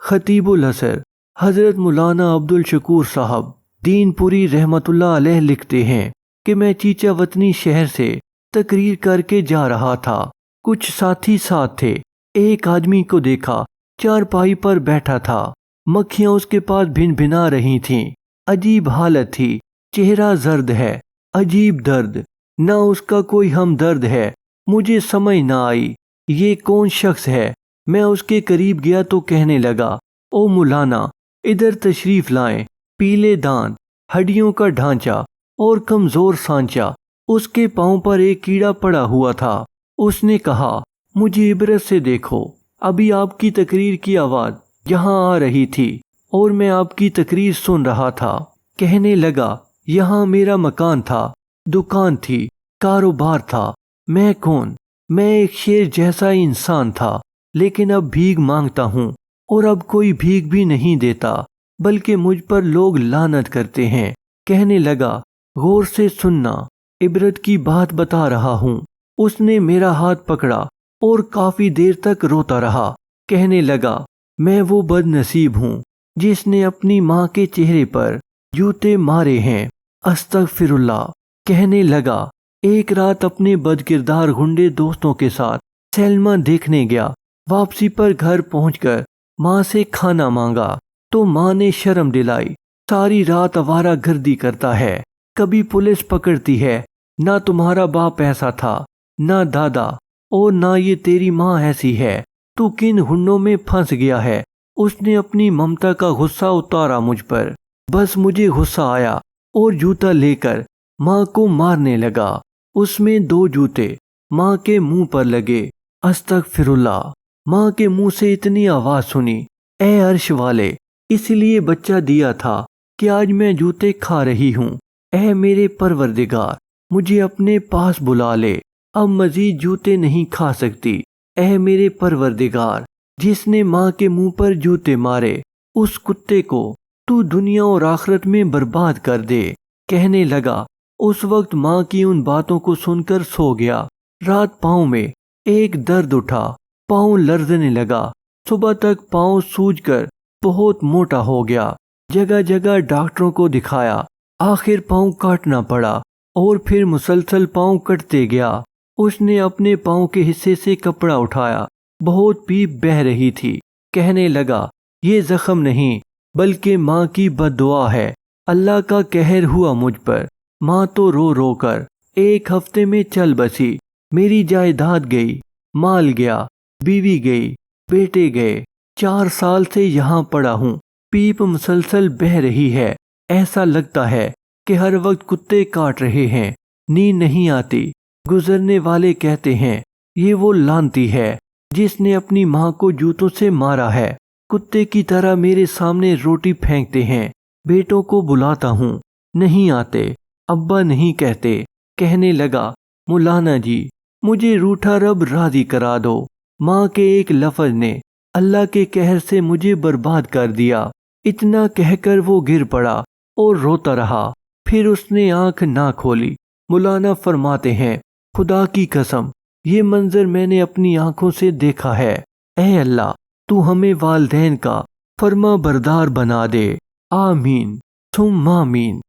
خطیب العصر حضرت مولانا عبدالشکور صاحب دین پوری رحمت اللہ علیہ لکھتے ہیں کہ میں چیچا وطنی شہر سے تقریر کر کے جا رہا تھا۔ کچھ ساتھی ساتھ تھے۔ ایک آدمی کو دیکھا، چارپائی پر بیٹھا تھا، مکھیاں اس کے پاس بھن بھنا رہی تھیں۔ عجیب حالت تھی، چہرہ زرد ہے، عجیب درد، نہ اس کا کوئی ہمدرد ہے۔ مجھے سمجھ نہ آئی یہ کون شخص ہے۔ میں اس کے قریب گیا تو کہنے لگا، او مولانا ادھر تشریف لائیں۔ پیلے دانت، ہڈیوں کا ڈھانچہ اور کمزور سانچہ۔ اس کے پاؤں پر ایک کیڑا پڑا ہوا تھا۔ اس نے کہا، مجھے عبرت سے دیکھو۔ ابھی آپ کی تقریر کی آواز یہاں آ رہی تھی اور میں آپ کی تقریر سن رہا تھا۔ کہنے لگا، یہاں میرا مکان تھا، دکان تھی، کاروبار تھا۔ میں کون؟ میں ایک شیر جیسا انسان تھا، لیکن اب بھیک مانگتا ہوں اور اب کوئی بھیک بھی نہیں دیتا، بلکہ مجھ پر لوگ لعنت کرتے ہیں۔ کہنے لگا، غور سے سننا، عبرت کی بات بتا رہا ہوں۔ اس نے میرا ہاتھ پکڑا اور کافی دیر تک روتا رہا۔ کہنے لگا، میں وہ بد نصیب ہوں جس نے اپنی ماں کے چہرے پر جوتے مارے ہیں۔ استغفر اللہ۔ کہنے لگا، ایک رات اپنے بد کردار گنڈے دوستوں کے ساتھ سینما دیکھنے گیا۔ واپسی پر گھر پہنچ کر ماں سے کھانا مانگا تو ماں نے شرم دلائی۔ ساری رات آوارہ گردی کرتا ہے، کبھی پولیس پکڑتی ہے۔ نہ تمہارا باپ ایسا تھا، نہ دادا، اور نہ یہ تیری ماں ایسی ہے۔ تو کن ہنوں میں پھنس گیا ہے؟ اس نے اپنی ممتا کا غصہ اتارا مجھ پر۔ بس مجھے غصہ آیا اور جوتا لے کر ماں کو مارنے لگا۔ اس میں 2 جوتے ماں کے منہ پر لگے۔ استغفر اللہ۔ ماں کے منہ سے اتنی آواز سنی، اے عرش والے، اس لیے بچہ دیا تھا کہ آج میں جوتے کھا رہی ہوں۔ اے میرے پروردگار، مجھے اپنے پاس بلا لے، اب مزید جوتے نہیں کھا سکتی۔ اے میرے پروردگار، جس نے ماں کے منہ پر جوتے مارے، اس کتے کو تو دنیا اور آخرت میں برباد کر دے۔ کہنے لگا، اس وقت ماں کی ان باتوں کو سن کر سو گیا۔ رات پاؤں میں ایک درد اٹھا، پاؤں لرزنے لگا۔ صبح تک پاؤں سوج کر بہت موٹا ہو گیا۔ جگہ جگہ ڈاکٹروں کو دکھایا، آخر پاؤں کاٹنا پڑا اور پھر مسلسل پاؤں کٹتے گیا۔ اس نے اپنے پاؤں کے حصے سے کپڑا اٹھایا، بہت پیپ بہہ رہی تھی۔ کہنے لگا، یہ زخم نہیں بلکہ ماں کی بد دعا ہے، اللہ کا قہر ہوا مجھ پر۔ ماں تو رو رو کر 1 ہفتے میں چل بسی۔ میری جائیداد گئی، مال گیا، بیوی گئی، بیٹے گئے۔ 4 سال سے یہاں پڑا ہوں، پیپ مسلسل بہہ رہی ہے۔ ایسا لگتا ہے کہ ہر وقت کتے کاٹ رہے ہیں، نیند نہیں آتی۔ گزرنے والے کہتے ہیں، یہ وہ لعنتی ہے جس نے اپنی ماں کو جوتوں سے مارا ہے۔ کتے کی طرح میرے سامنے روٹی پھینکتے ہیں۔ بیٹوں کو بلاتا ہوں، نہیں آتے، ابا نہیں کہتے۔ کہنے لگا، مولانا جی، مجھے روٹھا رب راضی کرا دو۔ ماں کے ایک لفظ نے اللہ کے قہر سے مجھے برباد کر دیا۔ اتنا کہہ کر وہ گر پڑا اور روتا رہا، پھر اس نے آنکھ نہ کھولی۔ مولانا فرماتے ہیں، خدا کی قسم، یہ منظر میں نے اپنی آنکھوں سے دیکھا ہے۔ اے اللہ، تو ہمیں والدین کا فرما بردار بنا دے، آمین ثم آمین۔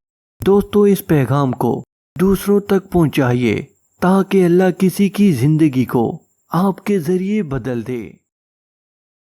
دوستو، اس پیغام کو دوسروں تک پہنچائیے تاکہ اللہ کسی کی زندگی کو آپ کے ذریعے بدل دے۔